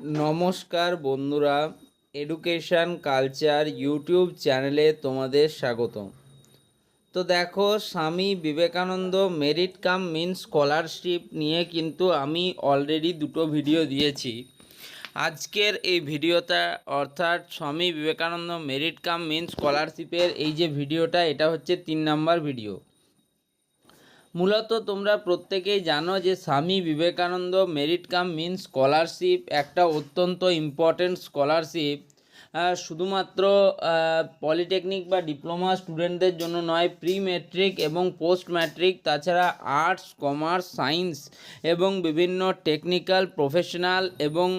নমস্কার বন্ধুরা, education culture YouTube চ্যানেলে তোমাদের স্বাগত। তো দেখো, Swami Vivekananda merit cum means scholarship নিয়ে কিন্তু আমি অলরেডি দুটো ভিডিও দিয়েছি। আজকের এই ভিডিওটা অর্থাৎ Swami Vivekananda merit cum means স্কলারশিপের এই যে ভিডিওটা, এটা হচ্ছে 3 নাম্বার ভিডিও। মূলত তোমরা প্রত্যেকেই জানো যে Swami Vivekananda merit cum means scholarship একটা অত্যন্ত ইম্পর্ট্যান্ট স্কলারশিপ। শুধুমাত্র পলিটেকনিক বা ডিপ্লোমা স্টুডেন্টদের জন্য নয়, প্রি ম্যাট্রিক এবং পোস্ট ম্যাট্রিক, তাছাড়া আর্টস, কমার্স, সায়েন্স এবং বিভিন্ন টেকনিক্যাল, প্রফেশনাল এবং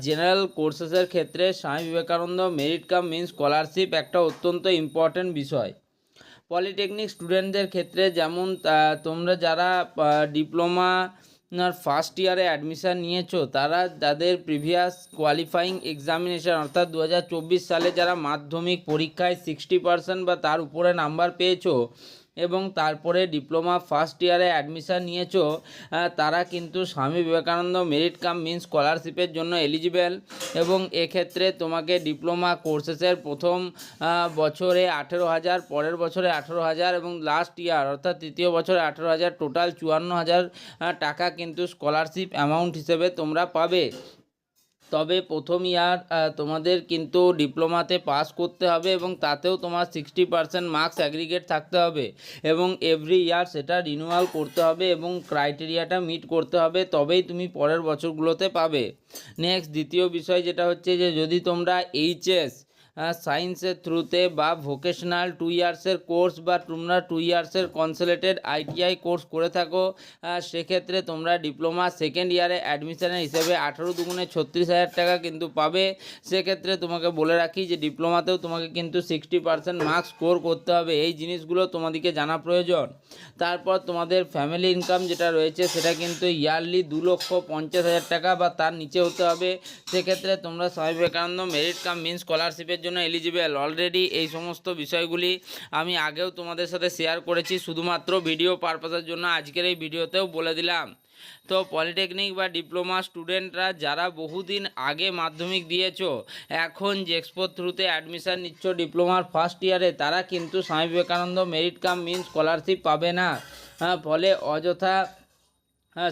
জেনারেল কোর্সেসের ক্ষেত্রে Swami Vivekananda merit cum means scholarship একটা অত্যন্ত ইম্পর্ট্যান্ট বিষয়। পলিটেকনিক স্টুডেন্টদের ক্ষেত্রে যেমন তোমরা যারা ডিপ্লোমা ফার্স্ট ইয়ারে অ্যাডমিশান নিয়েছো, তারা যাদের প্রিভিয়াস কোয়ালিফাইং এক্সামিনেশান অর্থাৎ 2024 সালে যারা মাধ্যমিক পরীক্ষায় 60% বা তার উপরে নাম্বার পেয়েছো এবং তারপরে ডিপ্লোমা ফার্স্ট ইয়ারে অ্যাডমিশান নিয়েছো, তারা কিন্তু Swami Vivekananda merit cum means স্কলারশিপের জন্য এলিজিবেল। এবং এক্ষেত্রে তোমাকে ডিপ্লোমা কোর্সেসের প্রথম বছরে 18,000, পরের বছরে 18,000 এবং লাস্ট ইয়ার অর্থাৎ তৃতীয় বছরে 18,000, টোটাল 54,000 টাকা কিন্তু স্কলারশিপ অ্যামাউন্ট হিসেবে তোমরা পাবে। তবে প্রথম ইয়ার তোমাদের কিন্তু ডিপ্লোমাতে পাস করতে হবে এবং তাতেও তোমার 60% মার্কস অ্যাগ্রিগেট থাকতে হবে এবং এভরি ইয়ার সেটা রিনিউয়াল করতে হবে এবং ক্রাইটেরিয়াটা মিট করতে হবে, তবেই তুমি পরের বছরগুলোতে পাবে। নেক্সট দ্বিতীয় বিষয় যেটা হচ্ছে যে যদি তোমরা এইচএস সায়েন্সের থ্রুতে বা ভোকেশনাল 2 ইয়ার্সের কোর্স বা তোমরা 2 ইয়ার্সের কনসোলিডেটেড আইটিআই কোর্স করে থাকো, সেক্ষেত্রে তোমরা ডিপ্লোমা সেকেন্ড ইয়ারে অ্যাডমিশনের হিসেবে 18 দুগুণে 36,000 টাকা কিন্তু পাবে। সেক্ষেত্রে তোমাকে বলে রাখি যে ডিপ্লোমাতেও তোমাকে কিন্তু 60% মার্কস স্কোর করতে হবে। এই জিনিসগুলো তোমাদেরকে জানা প্রয়োজন। তারপর তোমাদের ফ্যামিলি ইনকাম যেটা রয়েছে সেটা কিন্তু ইয়ারলি 2,50,000 টাকা বা তার নিচে হতে হবে। সেক্ষেত্রে তোমরা Swami Vivekananda merit cum means স্কলারশিপের জন্য এলিজিবল। অলরেডি এই সমস্ত বিষয়গুলি আমি আগেও তোমাদের সাথে শেয়ার করেছি, শুধুমাত্র ভিডিও পারপাসের জন্য আজকের এই ভিডিওতেও বলে দিলাম। তো পলিটেকনিক বা ডিপ্লোমা স্টুডেন্টরা যারা বহুদিন আগে মাধ্যমিক দিয়েছো, এখন জেক্সপোর থ্রুতে অ্যাডমিশান নিচ্ছ ডিপ্লোমার ফার্স্ট ইয়ারে, তারা কিন্তু Swami Vivekananda merit cum means scholarship পাবে না। ফলে অযথা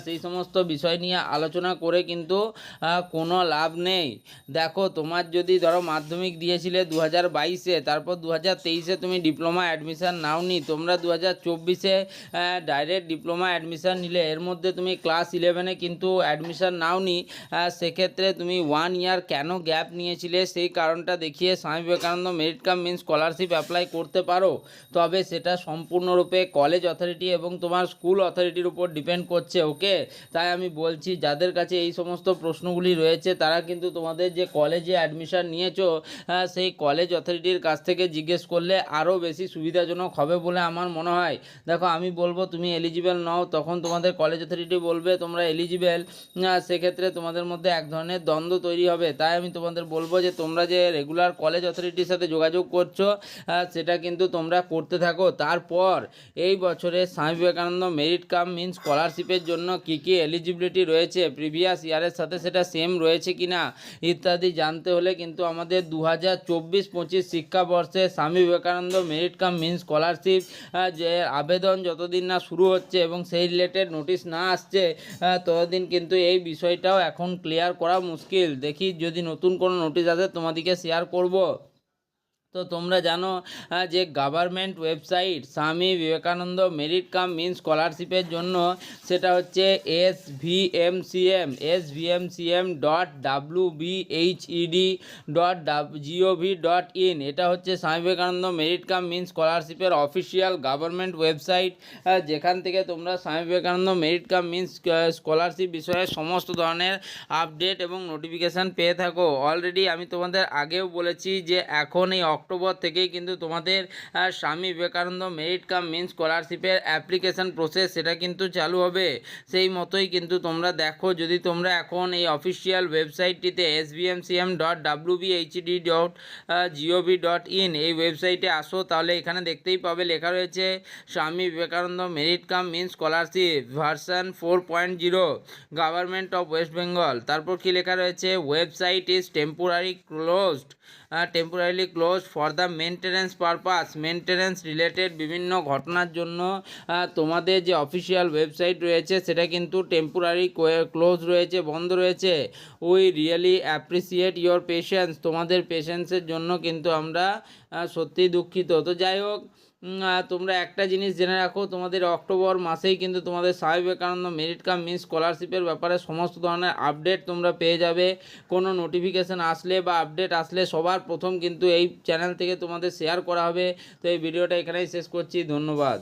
সেই সমস্ত বিষয় নিয়ে আলোচনা করে কিন্তু কোনো লাভ নেই। দেখো, তোমার যদি ধরো মাধ্যমিক দিয়েছিলে 2022-এ, তারপর 2023-এ তুমি ডিপ্লোমা অ্যাডমিশান নাওনি, তোমরা 2024-এ ডাইরেক্ট ডিপ্লোমা অ্যাডমিশান নিলে, এর মধ্যে তুমি ক্লাস 11-এ কিন্তু অ্যাডমিশান নাওনি, সেক্ষেত্রে তুমি 1 ইয়ার কেন গ্যাপ নিয়েছিলে সেই কারণটা দেখিয়ে Swami Vivekananda merit cum means scholarship apply করতে পারো। তবে সেটা সম্পূর্ণরূপে কলেজ অথরিটি এবং তোমার স্কুল অথরিটির উপর ডিপেন্ড করছে। ওকে, তাই আমি বলছি যাদের কাছে এই সমস্ত প্রশ্নগুলি রয়েছে তারা কিন্তু তোমাদের যে কলেজে অ্যাডমিশান নিয়েছো সেই কলেজ অথরিটির কাছ থেকে জিজ্ঞেস করলে আরও বেশি সুবিধাজনক হবে বলে আমার মনে হয়। দেখো, আমি বলবো তুমি এলিজিবল নও, তখন তোমাদের কলেজ অথরিটি বলবে তোমরা এলিজিবল, সেক্ষেত্রে তোমাদের মধ্যে এক ধরনের দ্বন্দ্ব তৈরি হবে। তাই আমি তোমাদের বলবো যে তোমরা যে রেগুলার কলেজ অথরিটির সাথে যোগাযোগ করছো সেটা কিন্তু তোমরা করতে থাকো। তারপর এই বছরে Swami Vivekananda merit cum means স্কলারশিপের জন্য কী কী এলিজিবিলিটি রয়েছে, প্রিভিয়াস ইয়ারের সাথে সেটা সেম রয়েছে কিনা ইত্যাদি জানতে হলে কিন্তু আমাদের 2024-25 শিক্ষাবর্ষে Swami Vivekananda merit cum means scholarship যে আবেদন যতদিন না শুরু হচ্ছে এবং সেই রিলেটেড নোটিশ না আসছে, ততদিন কিন্তু এই বিষয়টাও এখন ক্লিয়ার করা মুশকিল। দেখি যদি নতুন কোনো নোটিশ আসে তোমাদেরকে শেয়ার করব। তো তোমরা জানো যে government website Swami Vivekananda merit cum means স্কলারশিপের জন্য সেটা হচ্ছে svmcm.wbhed.gov.in। এটা হচ্ছে Swami Vivekananda merit cum means স্কলারশিপের অফিসিয়াল গভর্নমেন্ট ওয়েবসাইট, যেখান থেকে তোমরা Swami Vivekananda merit cum means scholarship বিষয়ে সমস্ত ধরনের আপডেট এবং নোটিফিকেশান পেয়ে থাকো। অলরেডি আমি তোমাদের আগেও বলেছি যে এখন এই অক্টোবর থেকেই কিন্তু তোমাদের Swami Vivekananda merit cum men's স্কলারশিপের অ্যাপ্লিকেশান প্রসেস সেটা কিন্তু চালু হবে। সেই মতোই কিন্তু তোমরা দেখো, যদি তোমরা এখন এই অফিসিয়াল ওয়েবসাইটটিতে sbmcm.wbhd.gov.in এই ওয়েবসাইটে আসো, তাহলে এখানে দেখতেই পাবে লেখা রয়েছে Swami Vivekananda merit cum means scholarship version 4.0 government of West Bengal. তারপর কি লেখা রয়েছে, website is temporarily closed for the maintenance purpose. Maintenance related বিভিন্ন ঘটনার জন্য তোমাদের যে অফিসিয়াল ওয়েবসাইট রয়েছে সেটা কিন্তু টেম্পোরারি ক্লোজ রয়েছে, বন্ধ রয়েছে। We really appreciate your patience. তোমাদের পেশেন্সের জন্য কিন্তু আমরা সত্যিই দুঃখিত। তো যাই হোক, তোমরা একটা জিনিস জেনে রাখো, তোমাদের অক্টোবর মাসেই কিন্তু তোমাদের Swami Vivekananda merit cum means স্কলারশিপের ব্যাপারে সমস্ত ধরনের আপডেট তোমরা পেয়ে যাবে। কোনো নোটিফিকেশান আসলে বা আপডেট আসলে সবার প্রথম কিন্তু এই চ্যানেল থেকে তোমাদের শেয়ার করা হবে। তো এই ভিডিওটা এখানেই শেষ করছি, ধন্যবাদ।